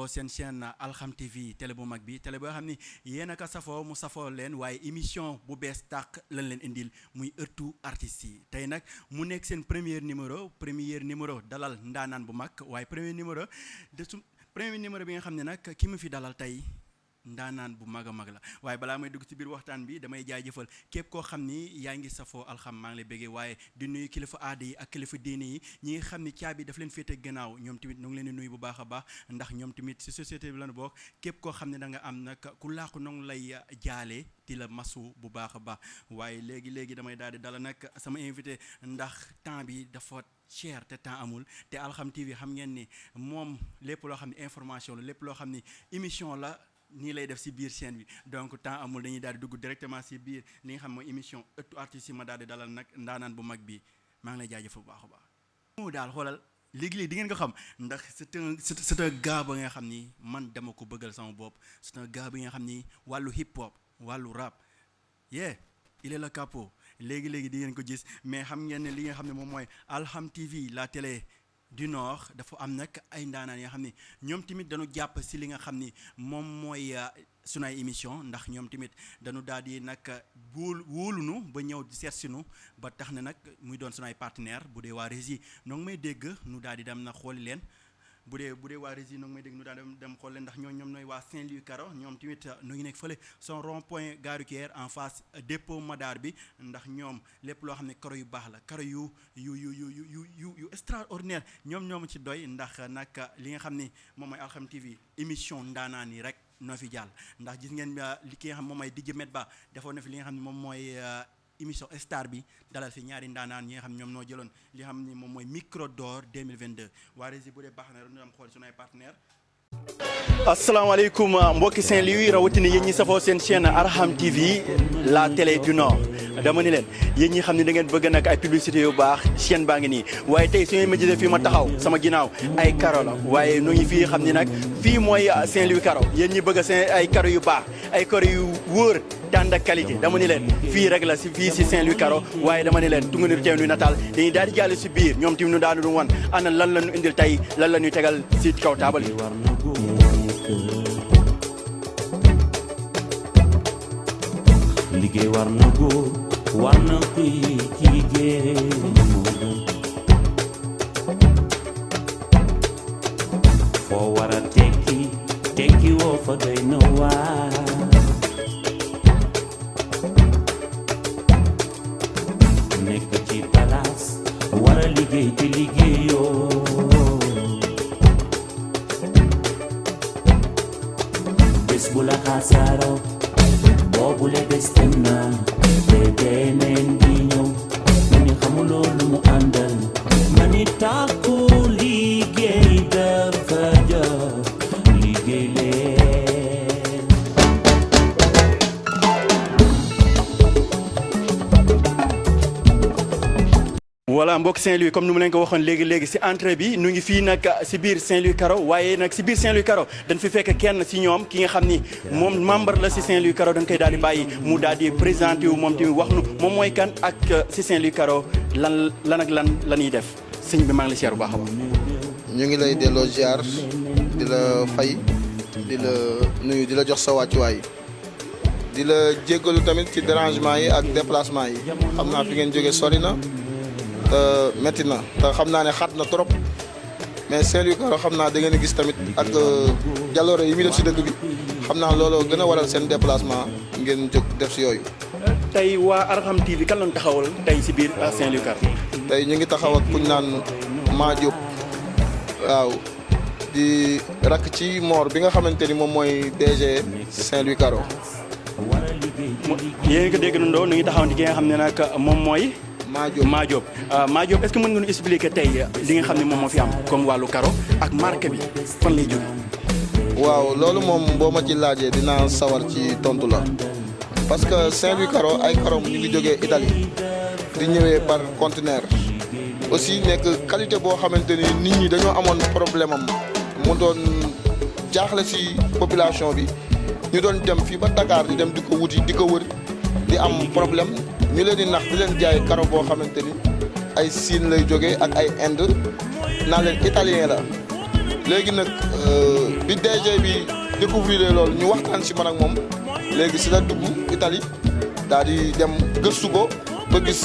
seen chaîne Alxam TV télé bu mag bi télé boo xam ni yéen a ko safoo mu safoo leen waaye émission bu bees tàq lañ leen indil muy ëttu artistes yi tey nag mu nekk seen premier numéro dalal ndaanaan bu mag waaye premier numéro bi nga xam ne nag ki mu fi dalal tey ndaanaan bu mag a mag la waaye balaa may dugg ci biir waxtaan bi damay jaajëfal képp koo xam ni yaa ngi safoo Alxam maa ngi lay béggee waaye di nuyu kilifa aada yi ak kilifa diine yi ñi nga xam ni caabi daf leen féete gannaaw ñoom tamit ñu ngi leen di nuyu bu baax a baax ndax ñoom tamit ci société bi lañu bokk képp koo xam ne da nga am nag ku laaku nongu lay jaalee di la masu bu baax a baax waaye léegi damay daal di dala nag sama invité ndax temps bi dafa cher te temps amul te Alxam TV xam ngeen ni moom lépp loo xam ne information la lépp loo xam ni émission la nii lay def si biir chaîne bi donc temps amul dañuy daal di dugg directement si biir li nga xam mooy émission ëttu artistes yi ma daal di dalal nag ndaanaan bu mag bi maa ngi lay jaajëfal bu baax a baax. mu daal xoolal léegi di ngeen ko xam ndax c'est un gars ba nga xam ni man dama ko bëggal sama bopp c'est un gars bi nga xam ni wàllu hip hop wàllu rap il est le capot léegi di ngeen ko gis mais xam ngeen ne li nga xam ne moom mooy Alxam TV la télé du Nord dafa am nag ay ndaanaan yoo xam ni ñoom tamit dañu jàpp si li nga xam ni moom mooy sunu ay émission ndax ñoom tamit dañu daal di nag wóolunu ba ñëw di seet sinu ba tax na nag muy doon sunu ay partenaire bu dee waa Régie noo ngi may dégg nu daal di dem na xooli leen bu dee waa Régie noo ngi may dégg nu daal dem xool leen ndax ñoom nooy waa Saint-Louis Caro ñoom tamit nu ngi nekk fële son rond point gare routière en face dépôt Madar bi ndax ñoom lépp loo xam ne karo yu baax la karo yu extraordinaire ñoom ci doy ndax nag li nga xam ni moom mooy Alxam TV émission ndaanaan yi rek noo fi jàll ndax gis ngeen li ki nga xam moom mooy DJ Met Ba defoon na fi li nga xam ne moom mooy émission star bi dalal fi ñaari ndaanaan ñi nga xam ñoom noo jëloon li nga xam ni moom mooy micro d'or 2022 waa Régie bu dee baax na rek ñu am xool suñu ay partenaire asalaamaaleykum mbokki Saint-Louis rawatina yéen ñi safoo seen chaîne Alxam TV la télé du Nord dama ni leen yéen ñi xam ne da ngeen bëgg nag ay publicité yu baax chaîne baa ngi nii waaye tey su ngeen ma gisee fii ma taxaw sama ginnaaw ay karo la waaye nu ngi fii xam ni nag fii mooy Saint-Louis Caro yéen ñi bëgg ay karo yu baax ay karo yu wóor tànd ak qualité dama ni leen fii rek la fii si Saint-Louis Caro waaye dama ni leen tunga niru teew nuy nataal dañuy daal di jàll si biir ñoom tamit nu daanu du wan ana lan la ñu indil tey lan la ñuy tegal si kaw taabal yi liggéey war na góor war na kuy jigéen foo war a tekki woo fa doy na waar nekk ci palaas war a liggéey te liggéeyoo bés bu la xasaaroo boobu le bés dem na te beneen di ñëw ma ni xamuloo lu mu àndal ma ni tàkku liggéey dafa jot liggéey leen voilà mbokk Saint-Louis comme ni mu leen ko waxoon léegi si entrée bi nu ngi fii nag si biir Saint-Louis Caro waaye nag si biir Saint-Louis Caro dañ fi fekk kenn si ñoom ki nga xam ni moom membre la si Saint-Louis Caro dañ koy daal di bàyyi mu daal di présenté wu moom tamit wax nu moom mooy kan ak si Saint-Louis Caro lan la ñuy def sëñ bi maa ngi la siyaar bu baax a baax. ñu ngi lay delloo ziar di la fay di la nuyu di la jox sa wàccuwaay di la jéggalu tamit ci dérangement yi ak déplacement yi xam naa fi ngeen jógee sori na. metti na te xam naa ne xat na trop mais Saint-Louis Caro xam naa da ngeen gis tamit ak jaloore yi muy def si dëkk bi xam naa looloo gën a waral seen déplacement ngeen jóg def si yooyu. tey waa Alxam TV kan lañ taxawal tey si biir Saint-Louis Caro. tey ñu ngi taxaw ak kuñ naan maa Diop waaw di rakk ci Mor bi nga xamante ni moom mooy DG Saint-Louis Caro. yéen a ko dégg nañu nu ngi taxaw ki nga xam ne nag moom mooy. Maa Diop est-ce que mën nga ñu expliquer tey li nga xam ne moom moo fi am comme wàllu karo ak marque bi fan lay jóge. waaw loolu moom boo ma ci laajee dinaa sawar ci tontu la parce que Saint-Louis Caro ay karo ñu ngi jógee Italie di ñëwee par conteneur aussi nekk qualité boo xamante ni nit ñi dañoo amoon problème am mu doon jaaxle ci population bi ñu doon dem fii ba Dakar di dem di ko wuti di ko wër di am problème. ñu leen di nax di leen jaay karo boo xamante ni ay Siin lay jógee ak ay Inde naa leen italien la léegi nag bi DG bi découvrir loolu ñu waxtaan si man ak moom léegi si la dugg Italie daal di dem gëstu ko ba gis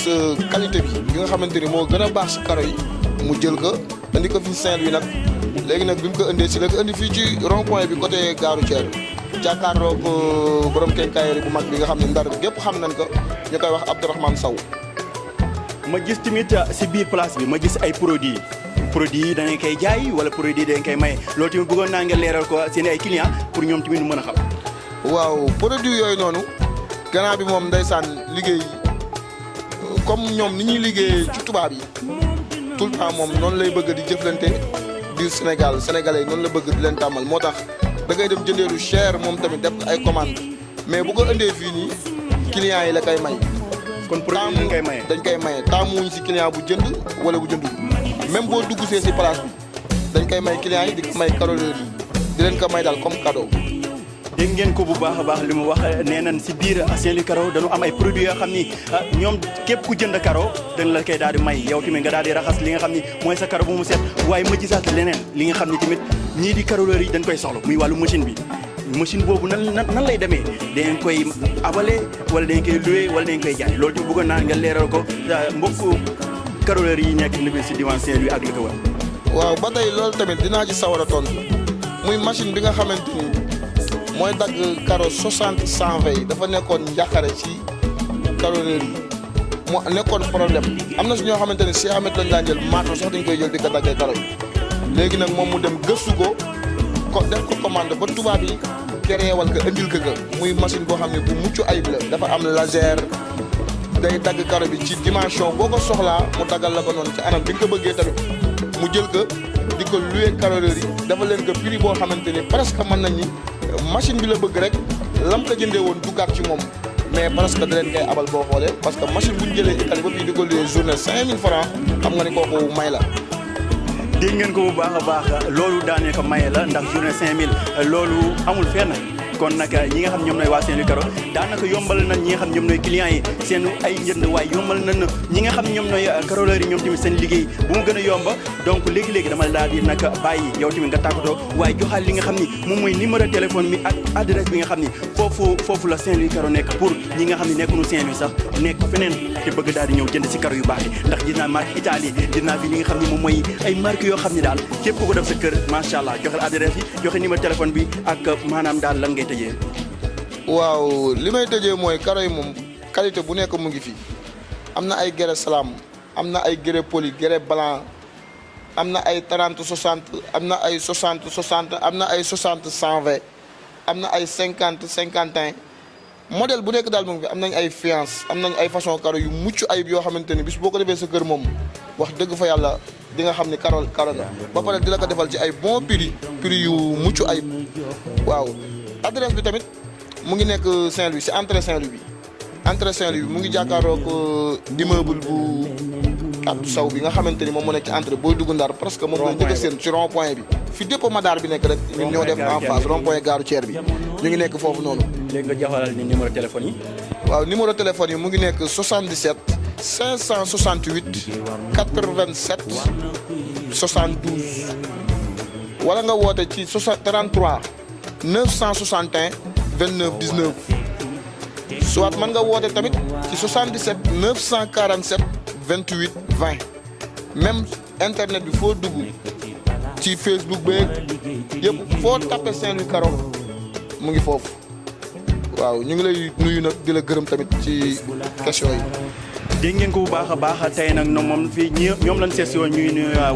qualité bi nga xamante ni moo gën a baax si karo yi mu jël ko indi ko fii Saint-Louis nag léegi nag bi mu ko indee si la ko indi fii ci rond point bi côté gare routière jàkkaarloog borom kenkaayeri bu mag bi nga xam ne ndar gépp xam nañ ko ñu koy wax Abdourahmane Sow. ma gis tamit si biir place bi ma gis ay produits yi da ngeen koy jaay wala produit yi da ngeen koy maye loolu tamit bëggoon naa nga leeral ko seen ay clients pour ñoom tamit ñu mën a xam. waaw produit yooyu noonu gannaaw bi moom ndeysaan liggéey comme ñoom ni ñuy liggéey ci tubaab yi tout le temps moom noonu lay bëgg di jëflante biir Sénégal sénégalais yi noonu la bëgg di leen tàmmal moo tax da ngay dem jëndee lu cher moom tamit def ay commande mais bu ko indee fii nii clients yi la koy may. kon produit dañ koy maye dañ koy maye taamuwuñ si client bu jënd wala bu jëndul même boo dugg see si place bi dañ koy may clients yi di ko may caroleur yi di leen ko may daal comme cadeau. dégg ngeen ko bu baax a baax li mu wax nee nañ si biir Saint-Louis Caro dañu am ay produits yoo xam ni ñoom képp ku jënd caro dañ la koy daal di may yow tamit nga daal di raxas li nga xam ni mooy sa caro bu mu set waaye ma gisaat leneen li nga xam ni tamit ñii di caroleur yi dañ koy soxla muy wàllu machine bi machine boobu nan lay demee dañ koy abale wala dañ koy loué wala dañ koy jaay loolu tamit bëggoon naa nga leeral ko mbokku caroleur yi nekk ni si diwaan Saint-Louis ak li ko war. waaw ba tey loolu tamit dinaa ci sawar a tontu muy machine bi nga xamante ni mooy dagg caro 60 120 dafa nekkoon njàqare ci caroleur yi mu nekkoon problème am na si ñoo xamante ni si amet lañ daan jël maato sax dañ koy jël di ko daggee caro yi léegi nag moom mu dem gëstu ko def ko commande ba tubaab yi créé wal ko indil ko muy machine boo xam ne bu mucc ayib la dafa am laser day dagg caro bi ci dimension boo ko soxlaa mu daggal la ko noonu ci anam bi nga ko bëggee tamit mu jël ko di ko loué caroleur yi dafa leen ko prix boo xamante ni presque mën nañ ni machine bi la bëgg rek lam ko jëndee woon duggaat ci moom mais presque da leen koy abal boo xoolee parce que machine bu ñu jëlee Italie ba fii di ko loué journée 5000 francs xam nga ni kooku may la. dégg ngeen ko bu baax a baax loolu daanee ko maye la ndax journée 5000 loolu amul fenn kon nag ñi nga xam ñoom nooy waa Saint-Louis Caro daanaka yombal nañ ñi nga xam ñoom nooy clients yi seen ay njënd waaye yombal nañ ñi nga xam ñoom nooy caroleurs yi ñoom tamit seen liggéey bu mu gën a yomba donc léegi-léegi dama daal di nag bàyyi yow tamit nga tàggatoo waaye joxaal li nga xam ni moom mooy numéro téléphone bi ak adresse bi nga xam ni foofu la Saint-Louis Caro nekk pour ñi nga xam ne nekkuñu Saint-Louis sax nekk feneen te bëgg daal di ñëw jënd si caro yu baax yi ndax gis naa marque Italie gis naa fi li nga xam ne moom mooy ay marque yoo xam ne daal képp ku ko def sa kër macha allah joxal adresse yi joxe numéro téléphone bi ak maanaam daal lan ngay tëjee. waaw li may tëjee mooy caro yi moom qualité bu nekk mu ngi fi am na ay grès salam am na ay grès poli grès blanc am na ay 30 60 am na ay 60 60 am na ay 60 120 am na ay 50 51 modèle bu nekk daal mu ngi fi am nañ ay fiance am nañ ay façon caro yu mucc ayib yoo xamante ni bis boo ko defee sa kër moom wax dëgg fa yàlla di nga xam ni caro la ba pare di la ko defal ci ay bon prix yu mucc ayib waaw adresse bi tamit mu ngi nekk Saint-Louis si entrée Saint-Louis bi entrée Saint-Louis bi mu ngi jàkkaaroog immeuble bu Abdou Sow bi nga xamante ni moom moo nekk ci entrée booy dugg Ndar presque moom la njëkk a seen ci rond point bi fi dépôt Madar bi nekk rek ñun ñoo def en face rond point gare routière bi ñu ngi nekk foofu noonu. léegi nga joxalal ni numéro téléphone yi. waaw numéro téléphone yi mu ngi nekk 77 568 87 72 wala nga woote ci 33 961 29 19 soit mën nga woote tamit ci 77 947 28 20 même internet bi foo dugg ci Facebook beeg yëpp foo tapé Saint-Louis Caro mu ngi foofu waaw ñu ngi lay nuyu nag di la gërëm tamit ci question yi. dégg ngeen ko bu baax a baax tey nag moom fii ñoom lañ sees woon ñuy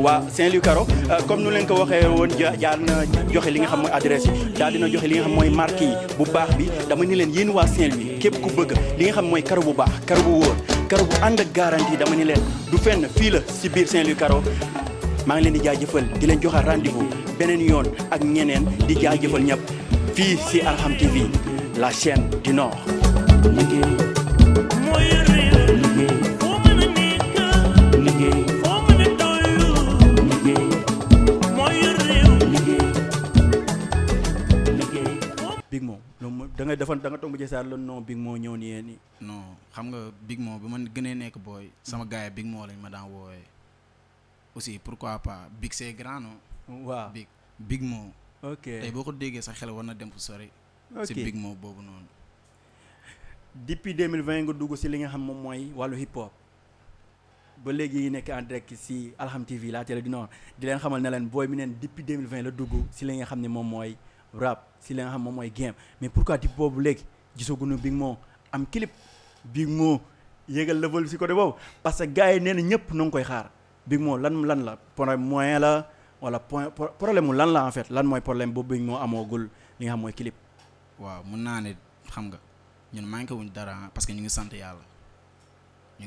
waa Saint-Louis Caro comme nu leen ko waxee woon jaar na joxe li nga xam mooy adresse yi daal dina joxe li nga xam mooy marque yi bu baax bi dama ni leen yéen waa Saint-Louis képp ku bëgg li nga xam mooy caro bu baax caro bu wóor caro bu ànd ak garantie dama ni leen du fenn fii la si biir Saint-Louis Caro maa ngi leen di jaajëfal di leen joxaat rendez-vous beneen yoon ak ñeneen di jaajëfal ñëpp fii si Arham TV la chaîne du Nord. Big Mo da nga defoon da nga toog ba jësaat la non Big Mo ñëw nii nii. non xam nga Big Mo bi man gënee nekk booy sama gars yi Big Mo lañ ma daan woowee aussi pourquoi pas Big c'est grand non. waaw Big Big Mo. ok tey boo ko déggee sa xel war na dem fu sori. si Big Mo boobu noonu. depuis 2020 nga dugg si li nga xam moom mooy wàllu hip hop ba léegi yi nekk en direct si Alham TV la télé du Nord di leen xamal ne leen booy mi neen depuis 2020 la dugg si li nga xam ne moom mooy rap si li nga xam moom mooy game mais pourquoi depuis boobu léegi gisaguñu Big Mo am clip Big Mo yéegal level si côté boobu parce que gars yi nee na ñëpp na nga koy xaar Big Mo lan la problème moyen la wala problème mu lan la en fait lan mooy problème boobu Big Mo amoogul li nga xam mooy clip. waaw mun naa ne xam nga ñun manqué wuñ dara parce que ñu ngi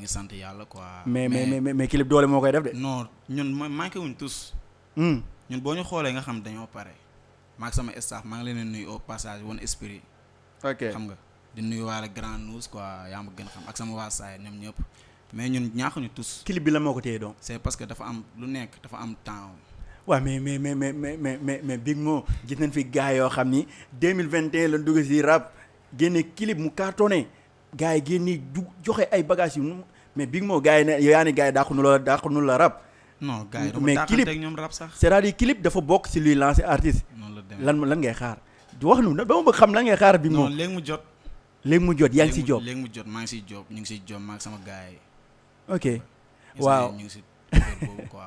sant yàlla quoi. mais clip doole moo koy def de. non ñun manqué wuñ tous. ñun boo ñu xoolee nga xam dañoo pare. maag sama staff maa ngi leen di nuyu au passage One Esprit. ok xam nga di nuyu waale Grand News quoi yaa ma gën xam ak sama waa saay ñoom ñëpp mais ñun ñaaxuñu tous. clip bi la moo ko téye donc. c'est parce que dafa am lu nekk dafa am temps. waaw mais Big Mo gis nañ fi gars yoo xam ni 2021 la dugg si rap génne clip mu cartonné gars yi génne joxe ay bagages yu mais Big Mo gars yi ne yow yaa ni gars yi dàqunu la rap. non gars yi mais clip ñoom rap sax. c'est-à-dire clip dafa bokk si luy lancer artiste. noonu la demee lan ngay xaar wax nu dama bëgg xam lan ngay xaar Big Mo. non léegi mu jot. yaa ngi si job léegi mu jot maa ngi siy job ñu ngi siy job maa ngi sama gars yi. ok waaw ñu ngi si boobu quoi.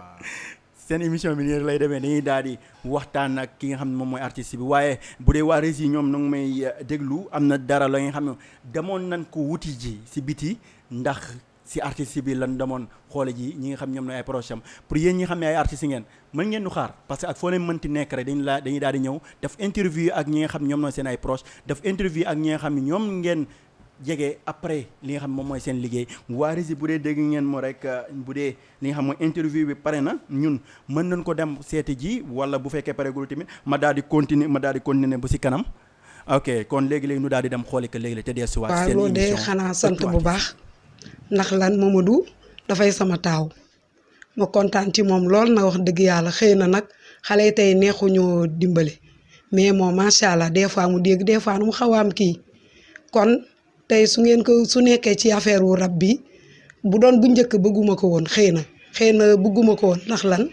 seen émission bi nii lay demee dañuy daal di waxtaan ak ki nga xam ne moom mooy artiste bi waaye bu dee waa Rési ñoom nag may déglu am na dara la nga xam ne demoon nañ ko wuti ji si biti ndax si artiste bi lan demoon xoole ji ñi nga xam ñoom ne ay proche am pour yéen ñi nga xam ne ay artistes ngeen mën ngeen ñu xaar parce que ak foo leen mënti nekk rek dañuy daal di ñëw def interview ak ñi nga xam ñoom nooy seen ay proche def interview ak ñi nga xam ne ñoom ngeen jege après li nga xam moom mooy seen liggéey waa Rési bu dee dégg ngeen moo rek bu dee li nga xam mooy interview bi pare na ñun mën nañ ko dem seeti ji wala bu fekkee paregul tamit ma daal di continuer bu si kanam ok kon léegi-léegi nu daal di dem xooli que léegi la te dee si waat seen émission waaw loolu de xanaa sant bu baax ndax lan Mamadou dafay sama taaw ma kontaan ci moom lool na wax dëgg yàlla xëy na nag xale yi tey neexuñoo dimbale mais moom macha allah des fois mu dégg des fois mu xaw a am kii kon tey su nekkee ci affaire wu rab bi bu doon bu njëkk bëgguma ko woon xëy na bëgguma ko woon ndax lan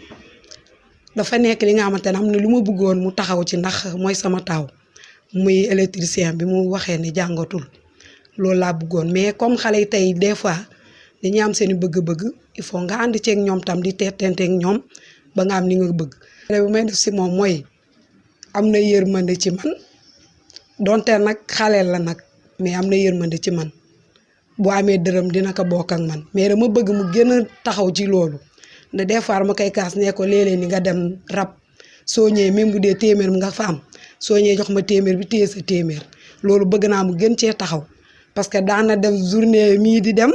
dafa nekk li nga xamante ne am na lu ma bëggoon mu taxaw ci ndax mooy sama taaw muy électricien bi mu waxee ne jàngatul loolu laa bëggoon mais comme xale yi tey des fois dañuy am seen i bëgg-bëgg il faut nga ànd ceeg ñoom tam di teetenteeg ñoom ba nga am li nga bëgg. bu may def si moom mooy am na yërmande ci man donte nag xaleel la nag. mais am na yërmande ci man boo amee dërëm dina ko bokk ak man mais dama bëgg mu gën a taxaw ci loolu nda des fois ma koy kaas ne ko léeg-léeg ni nga dem rab soo ñëwee même bu dee téeméer nga fa am soo ñëwee jox ma téeméer bi téye sa téeméer loolu bëgg naa mu gën cee taxaw parce que daana def journée mii di dem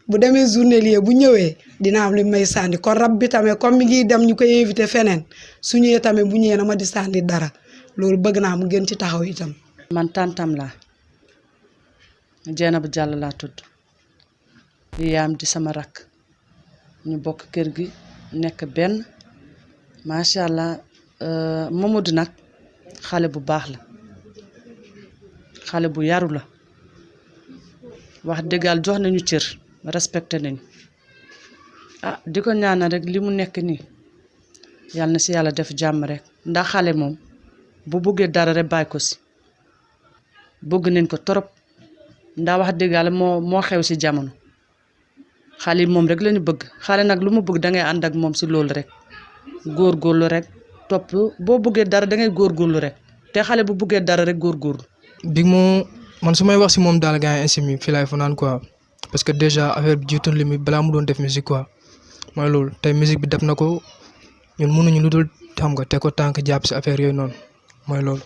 bu demee journée lii bu ñëwee dina am li may sànni kon rab bi tamit comme mi ngi dem ñu koy invité feneen su ñëwee tamit bu ñëwee na ma di sànni dara loolu bëgg naa mu gën ci taxaw itam. man tantam laa Jeena bu Jàll laa tudd yaam di sama rakk ñu bokk kër gi nekk benn macha allah Mamadou nag xale bu baax la xale bu yaru la wax dëggal jox nañu cër respecté nañu di ko ñaanal rek li mu nekk nii yàlla na si yàlla def jàmm rek ndax xale moom bu bëggee dara rek bàyyi ko si bëgg nañ ko torop ndax wax dëgg yàlla moo xew si jamono xale yi moom rek lañu bëgg xale nag lu mu bëgg dangay ànd ak moom si loolu rek góorgóorlu rek topp boo bëggee dara dangay góorgóorlu rek te xale bu bëggee dara rek góorgóorlu. Big Mo man su may wax si moom daal gars yi ainsi mi fii laay fanaan quoi parce que déjà affaire bi jiitoon li mi balaa mu doon def musique quoi mooy loolu tey musique bi def na ko ñun mënuñu lu dul xam nga te ko tànk jàpp si affaire yooyu noonu mooy loolu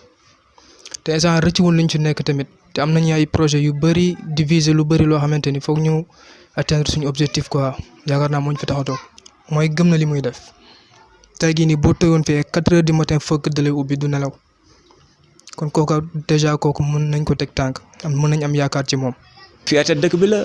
te instant rëcciwul liñ ci nekk tamit. te am nañu ay projet yu bëri di viser lu bëri loo xamante ni foog ñu atteindre suñu objectif quoi yaakaar naa moo ñu fi tax a toog mooy gëm na li muy def tey gii nii boo tëyoon fee 4 heures du matin foog dalay ubbi du nelaw kon kooku déjà kooku mën nañ ko teg tànk mën nañ am yaakaar ci moom. fierté dëkk bi la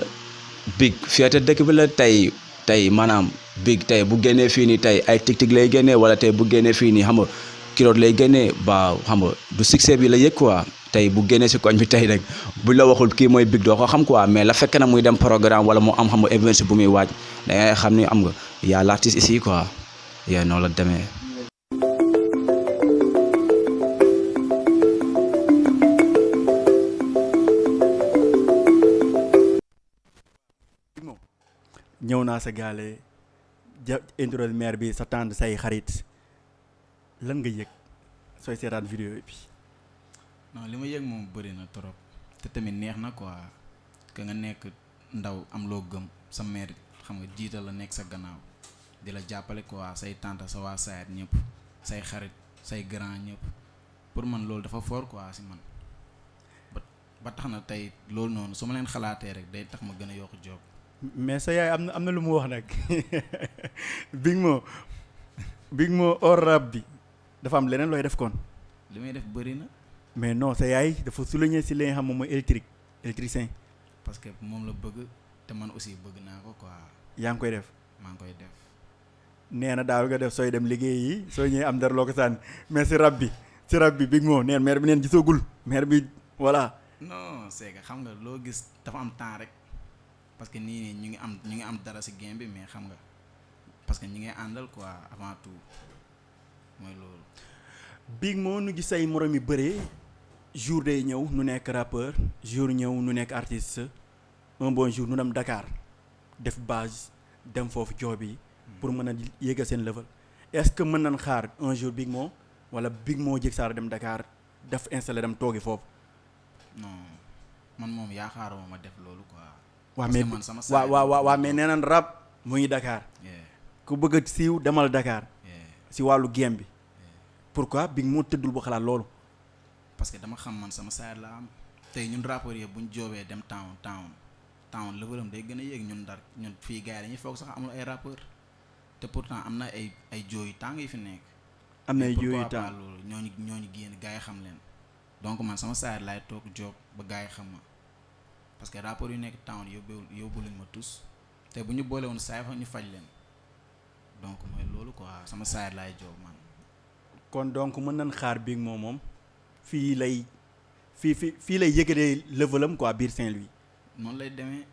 Big fierté dëkk bi la tey maanaam Big tey bu génnee fii nii tey ay tic-tic lay génnee wala tey bu génnee fii nii xam nga kiloot lay génnee ba xam nga du succès bi la yëg quoi. tey bu génnee si koñ bi tey rek bu la waxul kii mooy Big doo ko xam quoi mais la fekk na muy dem programme wala mu am xam nga événement bu muy waaj da ngay xam ni am nga y a l'artiste ici quoi yee noonu la demee. maasa gaale intro maire bi sa tànd say xarit lan nga yëg sooy seetaan vidéo bi. non li ma yëg moom bëri na trop te tamit neex na quoi que nga nekk ndaw am loo gëm sa mère xam nga jiital la nekk sa gannaaw di la jàppale quoi say tante sa waa sayet ñëpp say xarit say grand ñëpp pour man loolu dafa fort quoi si man ba tax na tey loolu noonu su ma leen xalaatee rek day tax ma gën a yokk job. mais sa yaay am na lu mu wax nag Big Mo hors rap bi dafa am leneen looy def kon. li may def bëri na. mais non sa yaay dafa souligner si li nga xam moom mooy électricien. parce que moom la bëgg te man aussi bëgg naa ko quoi. yaa ngi koy def. maa ngi koy def. nee na daal nga def sooy dem liggéey yi soo ñëwee am dara loo ko sànni mais si rap bi Big Mo neen maire bi neen gisagul maire bi voilà. non c'est que xam nga loo gis dafa am temps rek parce que nii ñu ngi am dara si game bi mais xam nga parce que ñi ngay àndal quoi avant tout mooy loolu. Big Mo nu gis say morom yi bëree jour day ñëw nu nekk rappeur jour ñëw nu nekk artiste un bon jour nu dem Dakar def base dem foofu job yi pour mën a yéegal seen level est-ce que mën nañ xaar un jour Big Mo wala Big Mo jég saar dem Dakar def installé dem toogi foofu. non man moom yaakaaruma ma def loolu quoi. waaw mais waaw mais nee nañ rap mu ngi Dakar. ku bëgg a siiw demal Dakar. si wàllu game bi. pourquoi Big Mo tëddul bu xalaat loolu. parce que dama xam man sama saar la am tey ñun rappeurs yi buñ joobee dem town levelam day gën a yéeg ñun fii gars yi dañuy foog sax amul ay rappeurs te pourtant am na ay jooyu tàng yi fi nekk. am na ay jooyu tàng loolu ñooñu génn gars yi xam leen. donc man sama saar laay toog job ba gars yi xam ma parce que rapport yu nekk town yóbbu leen ma tous te bu ñu boole woon saay fa ñu faj leen donc mooy loolu quoi sama saar laay job man. kon donc mën nañ xaar Big Mo moom fii lay yëgalee levelam quoi biir Saint-Louis. noonu lay demee.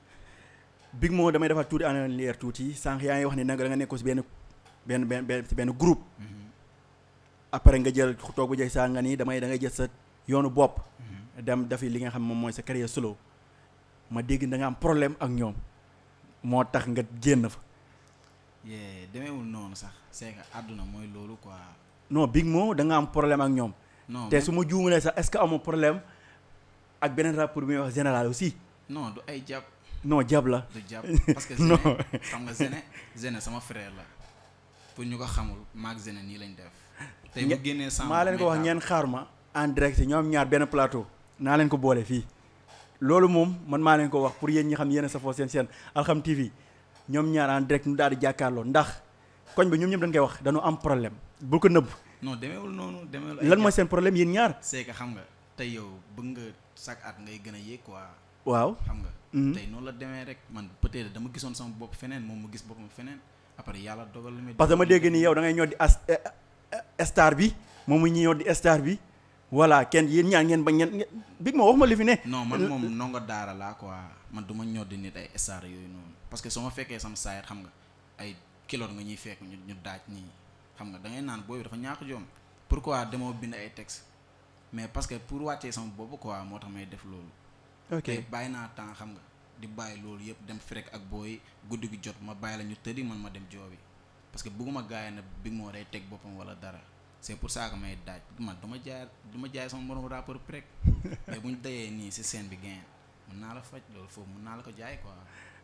Big Mo damay defar tuuti en leer tuuti sànq yaa ngi wax ne da nga nekk si benn groupe. après nga jël toog bu jeex saa nga ni da ngay jël sa yoonu bopp. dem dafi li nga xam moom mooy sa carrière solo ma dégg da nga am problème ak ñoom moo tax nga génn fa. demeewul noonu sax c'est que àdduna mooy loolu quoi. non Big Mo da nga am problème ak ñoom. non te su ma juumalee sax est-ce que amoo problème ak beneen rapport bi muy wax général aussi. non du ay jàpp. non jàpp la. du jàpp parce que Zene xam nga Zene sama frère la pour ñu ko xamul maag Zene nii lañ def. tey bu génnee sànq maa leen ko wax ngeen xaar ma en direct ñoom ñaar benn plateau naa leen ko boole fii loolu moom man maa leen ko wax pour yéen ñi xam yéen a safoo seen Alxam TV ñoom ñaar en direct ñu daal di jàkkaarloo ndax koñ bi ñoom ñëpp dañ koy wax dañoo am problème bul ko nëbb. non demeewul noonu demeewul. lan mooy seen problème yéen ñaar. c'est que xam nga tey yow bëgg nga chaque at ngay gën a yéeg quoi. waaw xam nga. tey noonu la demee rek man peut-être dama gisoon sama bopp feneen moom mu gis boppam feneen après yàlla dogal lu muy. parce que ma dégg ni yow da ngay ñëw di star bi moom mu ñëw di star bi voilà kenn yéen ñaar ngeen ba ngeen Big Mo wax ma li fi ne. non man moom ndongo daara laa quoi man du ma ñor di nit ay star yooyu noonu parce que soo ma fekkee sama saayet xam nga ay kilo nga ñuy fekk ñu daaj nii xam nga da ngay naan booy bi dafa ñàkk jom pourquoi demoo bind ay texte mais parce que pour wàccee sama bopp quoi moo tax may def loolu. ok tey bàyyi naa temps xam nga di bàyyi loolu yëpp dem frek ak booy guddi gi jot ma bàyyi la ñu tëddi man ma dem joobi parce que bëgguma gaay na Big Mo day teg boppam wala dara c'est pour ça que may daaj man du ma jaay sama morom rapport prek mais bu ñu dayee nii si scène bi gain mën naa la faj loolu foofu mën naa la ko jaay quoi.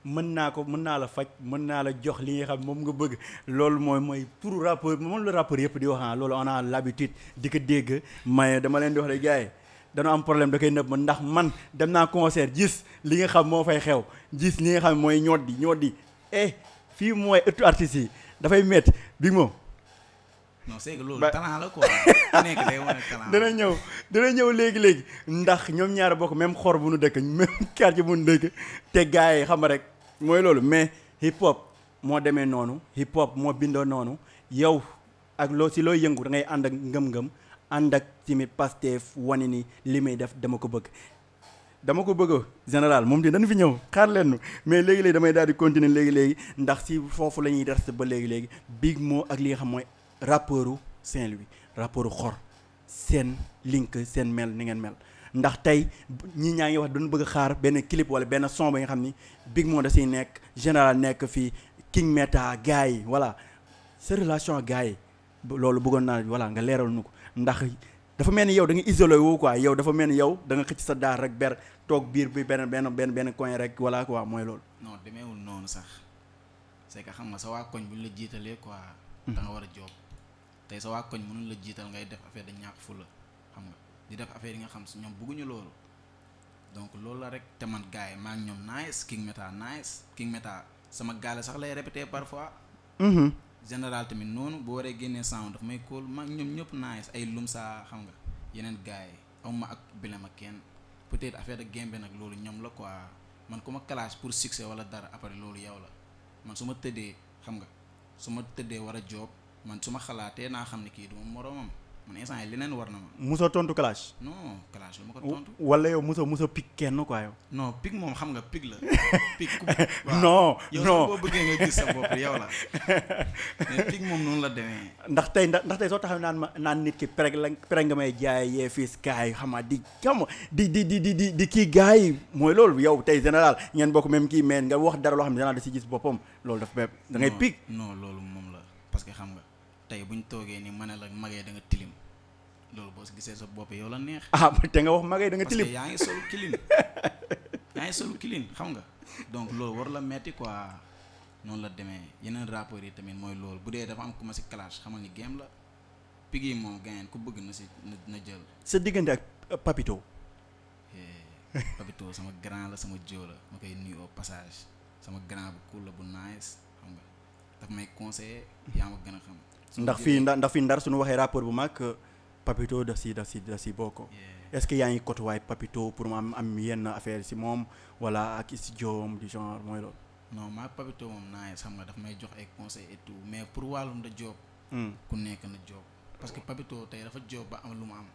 mën naa la faj mën naa la jox li nga xam moom nga bëgg loolu mooy pour rappeur moom la rappeur yëpp di wax loolu on a l'habitude di ko dégg mais dama leen di wax de gars yi dana am problème da koy nëbb ndax man dem naa concert gis li nga xam moo fay xew gis li nga xam mooy ñoddi fii mooy ëttu artistes yi dafay métti Big Mo. non c'est que loolu talent la quoi. nekk day wane talent. dana ñëw léegi ndax ñoom ñaar bokk même xor bu nu dëkk même quartier bu nu dëkk te gars yi xam rek mooy loolu mais hip hop moo demee noonu hip hop moo bindoo noonu yow ak looy yëngu da ngay ànd ak ngëm-ngëm ànd ak tamit Pastef wane ni li may def dama ko bëgg général moom di dañu fi ñëw xaar leen mais léegi-léegi damay daal di continuer léegi ndax si foofu la ñuy des ba léegi Big Mo ak li nga xam mooy rappeuru Saint-Louis rappeuru xor seen link seen mel ni ngeen mel ndax tey ñi ñaa ngi wax dañu bëgg xaar benn clip wala benn son ba nga xam ni Big Mo da siy nekk général nekk fii King Meta gars yi voilà sa relation ak gars yi loolu bëggoon naa voilà nga leeral nu ko ndax dafa mel ni yow da nga isolé wu quoi yow dafa mel ni yow da nga xëcc sa daar rek ber toog biir bi benn coin rek voilà quoi mooy loolu. non demeewul noonu sax c'est que xam nga sa waa koñ bu ñu la jiitalee quoi. da nga war a job tey sa waa koñ mënuñ la jiital ngay def affaire da ñàkk fu la xam nga di def affaire yi nga xam si ñoom bëgguñu loolu donc loolu la rek te man gars yi maa ngi ñoom nice King Meta sama gaale sax lay répété parfois. général tamit noonu bu waree génnee sound daf may kóol maa ngi ñoom ñëpp nice ay lum saa xam nga yeneen gars yi aw ma ak bilema kenn peut-être affaire de gembe nag loolu ñoom la quoi man ku ma clash pour succès wala dara après loolu yow la man su ma tëddee xam nga su ma tëddee war a job man su ma xalaatee naa xam ne kii du ma moromam man instant yi leneen war na ma. musoo tontu clash. non clash lu ma ko tontu. wala yow musoo pig kenn quoi yow. non pig moom xam nga pig la. pig ku non yow sax boo bëggee nga gis sa bopp yow la mais pig moom noonu la demee. ndax tey soo taxaw naan nit ki pere nga may jaay yee fiis gars yi xam nga di kii gars yi mooy loolu yow tey général ngeen bokk même kii mais nga wax dara loo xam ne général da si gis boppam loolu dafa bépp da ngay pig. non loolu moom la parce que xam nga tey buñ toogee ni ma ne la magee da nga tilim loolu boo si gisee sa bopp yow la neex. te nga wax magee da nga tilim parce que yaa ngi solu kilin xam nga donc loolu war la metti quoi noonu la demee yeneen rappeurs yi tamit mooy loolu bu dee dafa am ku ma si clash xamal ni game la pig yi moom gain ku bëgg na si na jël. sa diggante ak Papito. Papito sama grand la sama joo la ma koy nuyu au passage sama grand bu cool la bu nice xam nga daf may conseiller yaa ma gën a xam. ndax fii ndar suñu waxee rapport bu mag Papito daf si bokk. est-ce que yaa ngi côtoyé Papito pour mu am yenn affaire si moom wala ak studio du genre mooy loolu. non maa Papito moom nice xam nga daf may jox ay conseils et tout mais pour wàllum da job ku nekk na job parce que Papito tey dafa job ba am lu mu am.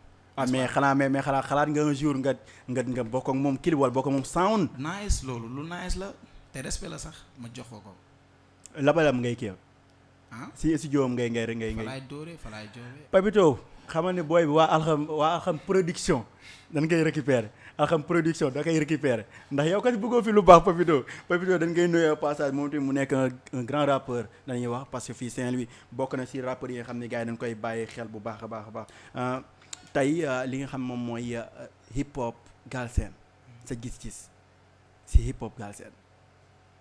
mais xalaat nga un jour nga bokk ak moom clip wala bokk ak moom sound. nice loolu lu nice la te respect la sax ma jox ko. labalam ngay kii si studio ngay. fa laay joobee. Papito xam ne booy bi waa Alxam production dañ koy récupérer Alxam production da koy récupérer ndax yow kat bëggoo fi lu baax Papito dañ koy nuyoo passage moom tamit mu nekk un grand rappeur dañuy wax parce que fii Saint-Louis bokk na si rappeurs yi nga xam ne gars yi dañ koy bàyyi xel bu baax a baax tey li nga xam moom mooy hip hop Galsen sa gis-gis si hip hop Galsen.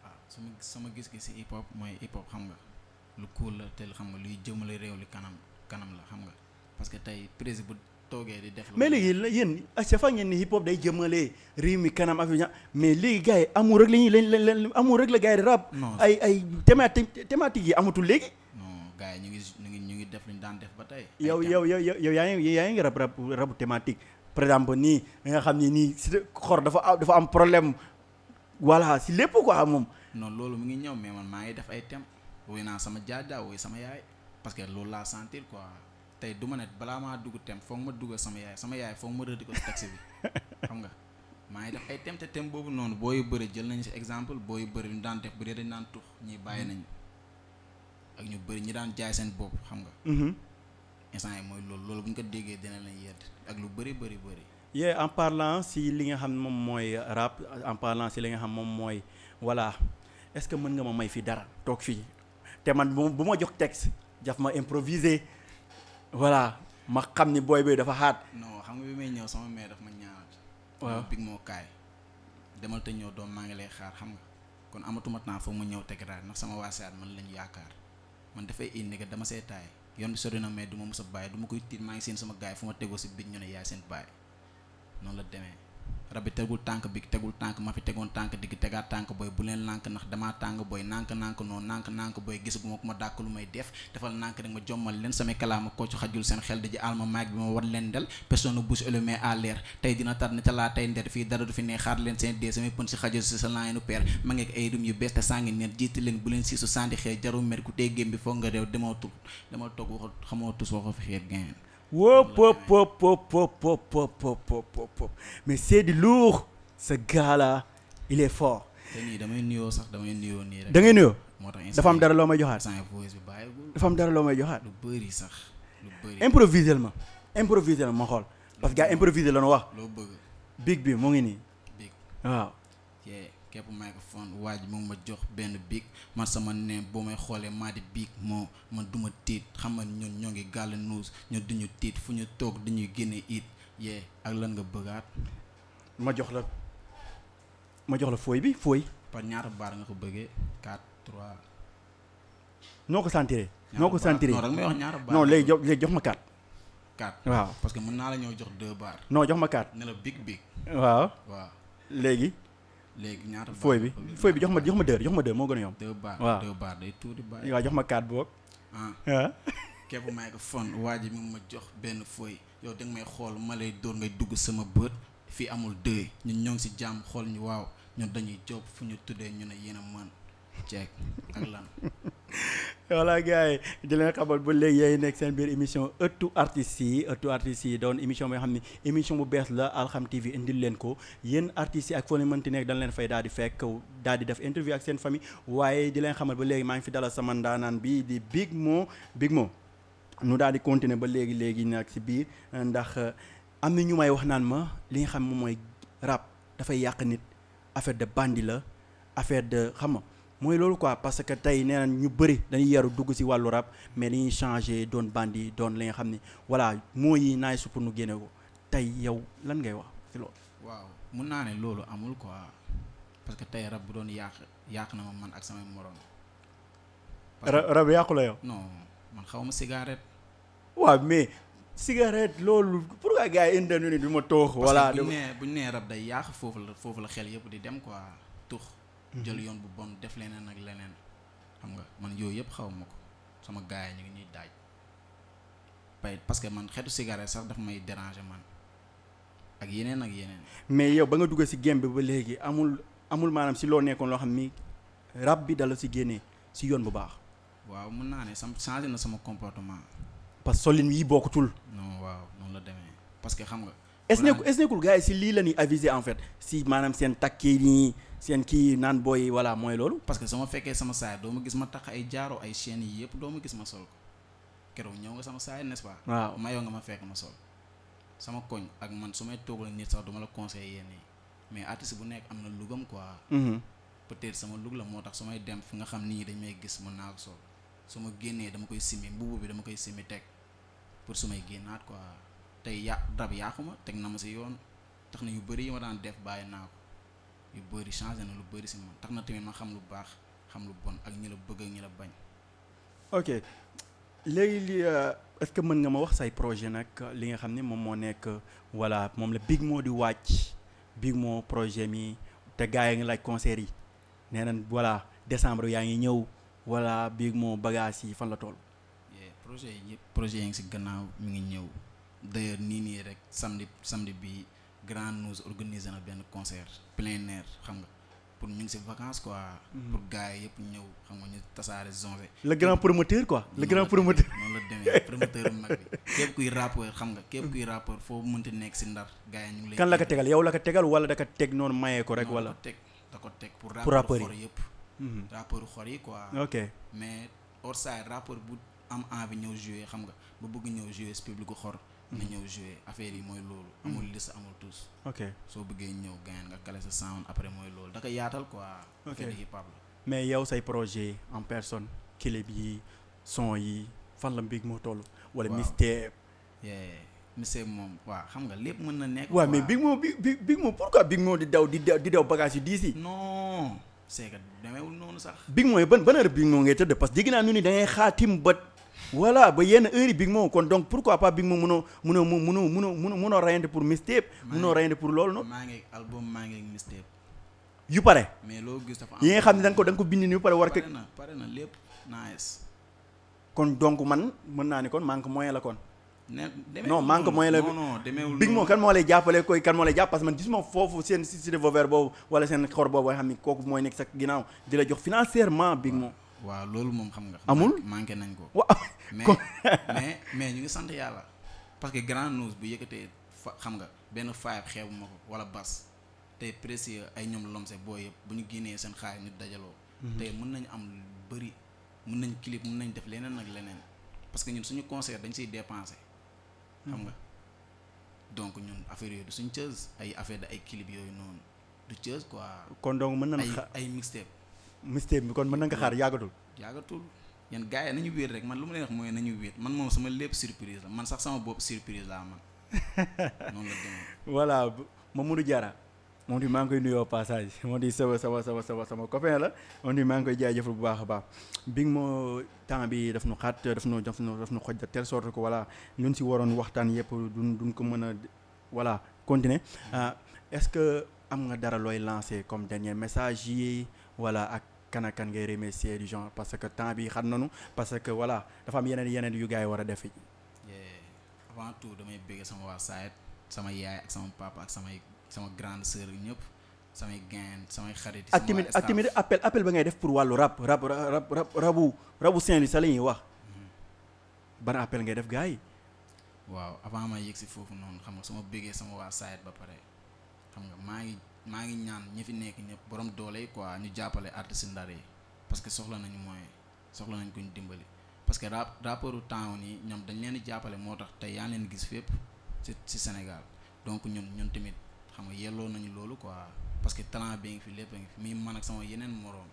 waaw sama gis-gis si hip hop mooy hip hop xam nga lu cool la te xam nga luy jëmale réew li kanam la xam nga parce que tey président bu toogee di def. mais léegi yéen à chaque fois ngeen ni hip hop day jëmale réew mi kanam affaire mais léegi gars yi amour rek amour rek la gars yi di rap. ay thématique yi amatul léegi. non gars yi ñu ngi def lu ñu daan def ba tey. yow yaa ngi rabu thématique par exemple nii nga xam ni nii si xor dafa am problème voilà si lépp quoi moom. non loolu mu ngi ñëw mais man maa ngi def ay thèmes woy naa sama jaajaa woy sama yaay parce que loolu laa sentir quoi tey du ma ne balaa maa dugg thème foog ma dugg sama yaay foog ma rëdd ko si taxi bi xam nga maa ngi def ay thèmes te thème boobu noonu booy bëri jël nañ si exemple booy bëri ñu daan def bu dee dañ daan tux ñi bàyyi nañ ak ñu bëri ñi daan jaay seen bopp xam nga. instant yi mooy loolu bu ñu ko déggee dina leen yedd ak lu bëri. en parlant si li nga xam moom mooy rap en parlant si li nga xam moom mooy voilà est-ce que mën nga ma may fii dara toog fii te man bu ma jox texte daf ma improviser voilà ma xam ni booy bi dafa xaat. non xam nga bi may ñëw sama mère daf ma ñaanal. waaw big moo kaay demal te ñëw doom maa ngi lay xaar xam nga kon amatuma temps foog ma ñëw tegraat ndax sama waasaat man lañu yaakaar man dafay indi que dama see taay yoon bi sori na mais du ma mës a bàyyi du ma koy tiit maa ngi seen sama gaay fu ma tegoo si big ñu ne yaay seen bàyyi noonu la demee rab bi tegul tànk bi tegul tànk ma fi tegoon tànk digg tegaat tànk booy bu leen lànk ndax damaa tàng booy nànk noonu nànk booy gisaguma ku ma dàkk lu may def defal nànk rek ma jommal leen samay kalaama ko ci xajul seen xel di ji alma maag bi ma war leen del personne bouche allumée à l'air tey dina tar ne ca laa tey nder fii dara du fi ne xaar leen seen dee samay pën si xajul si sa laayenu peer ma ngeek ay rum yu bees te sangi neen jiite leen bu leen siisu sandi xëy jaru mer ku tey gém bi foog nga réew demal toog waxu xamoo tus waxu fi xeet gain wop mais c'est du lourd ce gars là il est fort. te nii damay nuyoo nii rek. da ngay nuyoo. moo tax dafa am dara loo may joxaat. voice bi bàyyigul. dafa am dara loo may joxaat. lu bëri sax lu bëri. improviser ma xool parce que gars improviser la ñu wax. loo bëgg. big bi mu ngi nii. big waaw. képp microphone waa ji mu ngi ma jox benn bic man sama ne boo may xoolee maa di bic moo man duma tiit xam nga ñun ñoo ngi gàll nuus ñun duñu tiit fu ñu toog dañuy génne it yee ak lan nga bëggaat ma jox la fooy bi fooy par ñaata baar nga ko bëggee 4 3 noo ko sentiree non rek may wax ñaata baar non léegi jox ma 4 waaw parce que mën naa la ñëw jox 2 baar non jox ma 4 ne la bic waaw léegi ñaata fooy bi jox ma 2 moo gën a yomb 2 baar waaw 2 baar day tuuti baar waaw jox ma 4 boog képp microphone waa ji mi ngi ma jox benn fooy yow da nga may xool ma lay dóor ngay dugg sama bët fii amul dëy ñun ñoo ngi si jàmm xool ñu waaw ñun dañuy job fu ñu tuddee ñu ne yéen a mën ceek ak lan voilà gars yi di leen xamal ba léegi yéen nekk seen biir émission ëttu artistes yi doon émission boo xam ne émission bu bees la Alxam TV indil leen ko yéen artistes yi ak foo leen mënti nekk dañ leen fay daal di fekk daal di def interview ak seen famille waaye di leen xamal ba léegi maa ngi fi dalal sama ndaanaan bi di Big Mo nu daal di continuer ba léegi nag si biir ndax am na ñu may wax naan ma li nga xam moom mooy rap dafay yàq nit affaire de bandi la affaire de xam nga mooy loolu quoi parce que tey nee na ñu bëri dañuy yaru dugg si wàllu rap mais dañuy changer doon bandi doon li nga xam ni voilà moo yi naay su pour nu génne ko tey yow lan ngay wax si loolu. waaw mun naa ne loolu amul quoi parce que tey rap bu doon yàq na ma man ak samay morom. rap yàqu la yow. non man xaw ma cigarette. waaw mais cigarette loolu pourquoi gars yi indi ni du ma toox. voilà parce que bu ñu nee rap day yàq foofu la xel yëpp di dem quoi tux. jël yoon bu bon def leneen ak leneen xam nga man yooyu yëpp xaw ma ko sama gars yi ñu ngi ñuy daaj parce que man xeetu cigarette sax daf may déranger man ak yeneen. mais yow ba nga dugg si game bi ba léegi amul maanaam si loo nekkoon loo xam ni rap bi dala si génnee si yoon bu baax. waaw mun naa ne changé na sama comportement. parce que solin yi bokkutul. non waaw noonu la demee parce que xam nga. est-ce que nekkul gars yi si lii la ñuy aviser en fait si maanaam seen takkee nii seen kii naan booy voilà mooy loolu. parce que sama fekkee sama saay doo ma gis ma takk ay jaaro ay chaînes yi yëpp doo ma gis ma sol ko keroog ñëw nga sama saay n'est-ce pas. waaw mayoo nga ma fekk ma sol sama koñ ak man su may toog la nit sax duma la conseiller yenn yi mais artiste bu nekk am na lugam quoi. peut-être sama lug la moo tax su may dem fi nga xam nit ñi dañ may gis mën naa ko sol su ma génnee dama koy simmi mbubu bi dama koy simmi teg pour su may génnaat quoi. tey rab yàquma teg na ma si yoon tax na yu bëri yi ma daan def bàyyi naa ko yu bëri changé na lu bëri si man tax na tamit ma xam lu baax xam lu bon ak ñi la bëgg ak ñi la bañ. ok léegi li est-ce que mën nga ma wax say projet nag li nga xam ne moom moo nekk voilà moom la Big Mo di wàcc Big Mo projet mi te gars yi ngi laaj concert yi nee nañ voilà décembre yaa ngi ñëw voilà Big Mo bagage yi fan la toll. projet yi yëpp projet yi ngi si gannaaw mi ngi ñëw. d'ailleurs nii rek samedi bi Grand News organisé na benn concert plein air xam nga pour ñu ngi si vacances quoi. pour gars yi yëpp ñëw xam nga ñu tasaare zonze. le grand promoteur quoi. le grand promoteur noonu la demee promoteur bu mag bi képp kuy rappeur xam nga képp kuy rappeur foo mënti nekk si ndar gars yi ñu ngi lay. kan la ko tegal yow la ko tegal wala da ko teg noonu mayee ko rek wala. da ko teg pour rappeur xor yëpp. rappeur xor yi quoi. ok mais hors ça rappeur bu am envie ñëw jouer xam nga bu bëgg ñëw jouer si public gu xor. na ñëw jouer affaire yi mooy loolu. amul liste amul tous. ok soo bëggee ñëw gain nga kale sa sound après mooy loolu da koy yaatal quoi. ok hip hop la. mais yow say projet en personne clip yi son yi fan la Big Mo toll. wala mystère. mystère moom waaw xam nga lépp mën na nekk. waaw mais Big Mo pourquoi Big Mo di daw bagage yu diis yi. non c'est que demeewul noonu sax. Big Mo yi ban heure Big Mo ngay tëdd parce que dégg naa nu ni da ngay xaatim ba. voilà ba yenn heure yi Big Mo kon donc pourquoi pas Big Mo mënoo rayante pour mixtape mënoo rayante pour loolu noonu. maa ngi album maa ngi mixtape yu pare. mais loo gis dafa yi nga xam ne da nga ko bind ni pare war ko. pare na lépp nice. kon donc man mën naa ne kon manque moyen la kon. non manque moyen la non demeewul Big Mo kan moo lay jàppale koy kan moo lay jàpp parce que man gisuma foofu seen Cité Vauvert boobu wala seen xor boobu nga xam ni kooku mooy nekk sa ginnaaw di la jox financièrement Big Mo. waaw loolu moom xam nga. amul manqué nañ ko. waaw mais ñu ngi sant yàlla parce que Grand News bu yëkkatee xam nga benn five xeebu ma ko wala bas tey précieux ay ñoom lomse boo yëpp bu ñu génnee seen xaay nit dajaloo. tey mën nañu am lu bëri mën nañ clip mën nañ def leneen ak leneen parce que ñun suñu concert dañ siy dépenser. xam nga donc ñun affaire yooyu du suñ cëz ay affaire de ay clip yooyu noonu du Thiès quoi. kon donc mën nañ ay mixtape bi kon mën nañ ko xaar yàggatul yéen gars yi nañu wéet rek man lu ma leen wax mooy nañu wéet man moom sama lépp surprise la man sax sama bopp surprise laa man noonu la demee. voilà Mamadou Diarra moom di maa ngi koy nuyoo passage moom di sama copain la moom di maa ngi koy jaajëfal bu baax a baax bi moo temps bi daf nu xaat daf nu xoj de telle sorte que voilà ñun si waroon waxtaan yëpp duñ ko mën a voilà continuer est-ce que am nga dara looy lancer comme dernier message yi wala ak kan ngay remercier du genre parce que temps bi xat nañu parce que voilà dafa am yeneen yu gars yi war a def avant tout damay bëgg sama waa Sayet sama yaay ak sama papa ak sama grande sœur ñëpp samay gain samay xarit ak tamit appel ba ngay def pour wàllu rabu Saint-Louis sa la ñuy wax ban appel ngay def gars yi waaw avant ma yegg si foofu noonu xam nga su ma bëggee sama waa Sayet ba pare xam nga maa ngi ñaan ñi fi nekk ñëpp borom doole yi quoi ñu jàppale artistes ndar yi parce que soxla nañu moyen soxla nañ ko ñu dimbali parce que rapportu town yi ñoom dañ leen di jàppale moo tax tey yaa leen gis fépp ci Sénégal donc ñun tamit xam nga yelloo nañu loolu quoi parce que talent bi ngi fi lépp a ngi fi mi man ak sama yeneen moroom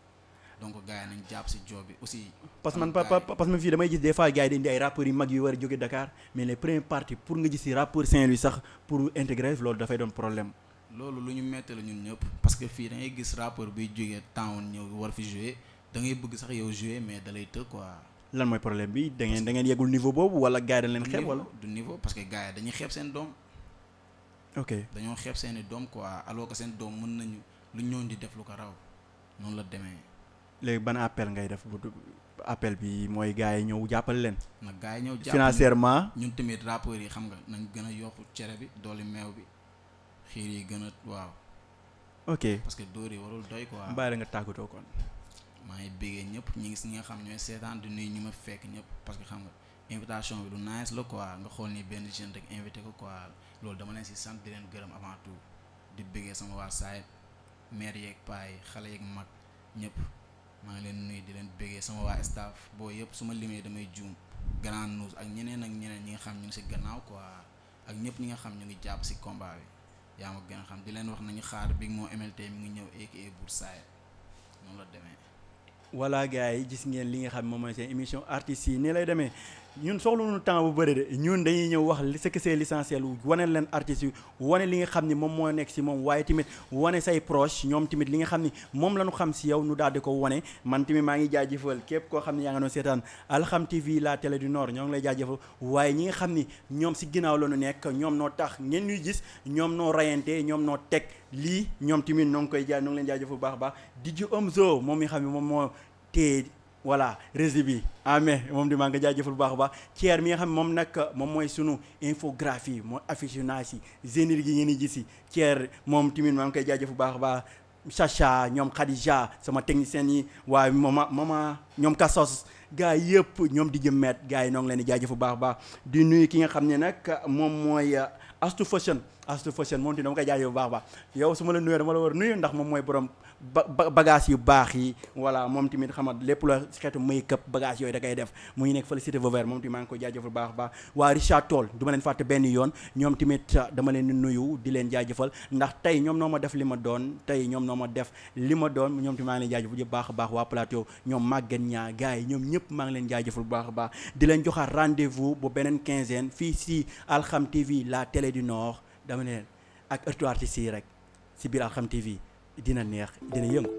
donc gars yi nañ jàpp si job bi aussi. parce que fii damay gis des fois gars yi dañ di ay rappeurs yu mag yu war a jóge Dakar mais les premières parties pour nga gis si rappeur Saint-Louis sax pour intégrer loolu dafay doon problème. loolu lu ñu metti la ñun ñëpp parce que fii da ngay gis rappeur biy jógee town ñëw war fi jouer da ngay bëgg sax yow jouer mais da lay të quoi. lan mooy problème bi da ngeen yeggul niveau boobu wala gars yi dañ leen xeeb wala. du niveau parce que gars yi dañuy xeeb seen doom. ok dañoo xeeb seeni doom quoi alors que seen doom mën nañu lu ñoon di def lu ko raw noonu la demee. léegi ban appel ngay def appel bi mooy gars yi ñëw jàppale leen. nag gars yi ñëw jàppale financièrement. ñun tamit rappeurs yi xam nga nañ gën a yokku cere bi dooli meew bi xiir yi gën a waaw. ok parce que dóor yi warul doy quoi. bàyyi la nga tàggatoo kon. maa ngi béggee ñëpp ñi nga xam ñooy seetaan di nuyu ñu ma fekk ñëpp parce que xam nga invitation bi lu nice la quoi nga xool ni benn jeune rek invité ko quoi loolu dama leen si sant di leen gërëm avant tout di béggee sama waa Sayet maire yeeg paa yi xale yeeg mag ñëpp maa ngi leen nuyu di leen béggee sama waa staff boo yëpp su ma limee damay juum Grand News ak ñeneen ñi nga xam ñu ngi si gannaaw quoi ak ñëpp ñi nga xam ñu ngi jàpp si combat bi yaa ma gën a xam di leen wax nañu xaar Big Mo MLT mi ngi ñëw aka Bour Sayet noonu la demee. voilà gars yi gis ngeen li nga xam moom mooy seen émission artistes yi nii lay demee ñun soxluñu temps bu bëri de ñun dañuy ñëw wax ce que c'est l'essentiel wane leen artistes yi wane li nga xam ni moom moo nekk si moom waaye tamit wane say proche ñoom tamit li nga xam ni moom la ñu xam si yow nu daal di ko wane man tamit maa ngi jaajëfal képp koo xam ne yaa nga doon seetaan Alxam TV la télé du Nord ñoo ngi lay jaajëfal waaye ñi nga xam ni ñoom si ginnaaw la ñu nekk ñoom noo tax ngeen ñuy gis ñoom noo rayante ñoom noo teg lii ñoom tamit noo ngi koy jaay noo ngi leen jaajëfal bu baax a baax DJ Omzo moom mi nga xam ne moom moo te voilà rési bi amee moom di maa nga jaajëfal bu baax a baax Thier mi nga xam ne moom nag moom mooy sunu infographie mooy affichage yi générique yi ngeen di gis si Thier moom tamit maa ngi koy jaajëfal bu baax a baax Chacha ñoom Khadija sama technicien yi waaye mama ñoom Kassos gars yëpp ñoom di jëmmeet gars yi noo ngi leen di jaajëfal bu baax a baax di nuyu ki nga xam ne nag moom mooy Astou Fashion moom tamit dama koy jaajëfal bu baax a baax yow su ma la nuyoo dama la war a nuyu ndax moom mooy borom bagage yu baax yi voilà moom tamit xamat lépp la xeetu make-up bagage yooyu da koy def mu ngi nekk fële cité Vauvert moom tamit maa ngi koy jaajëfal baax a baax waa Richard Toll du ma leen fàtte benn yoon ñoom tamit dama leen di nuyu di leen jaajëfal ndax tey ñoom noo ma def li ma doon tey ñoom noo ma def li ma doon ñoom tamit maa ngi leen jaajëfal bu baax a baax waa plateau ñoom Maguette ñaa gars yi ñoom ñëpp maa ngi leen jaajëfal bu baax a baax di leen joxaat rendez-vous bu beneen quinzaine fii si Alxam TV la télé du Nord dama ne ak ëttu artistes yi rek si biir Alxam TV dina neex dina yëngu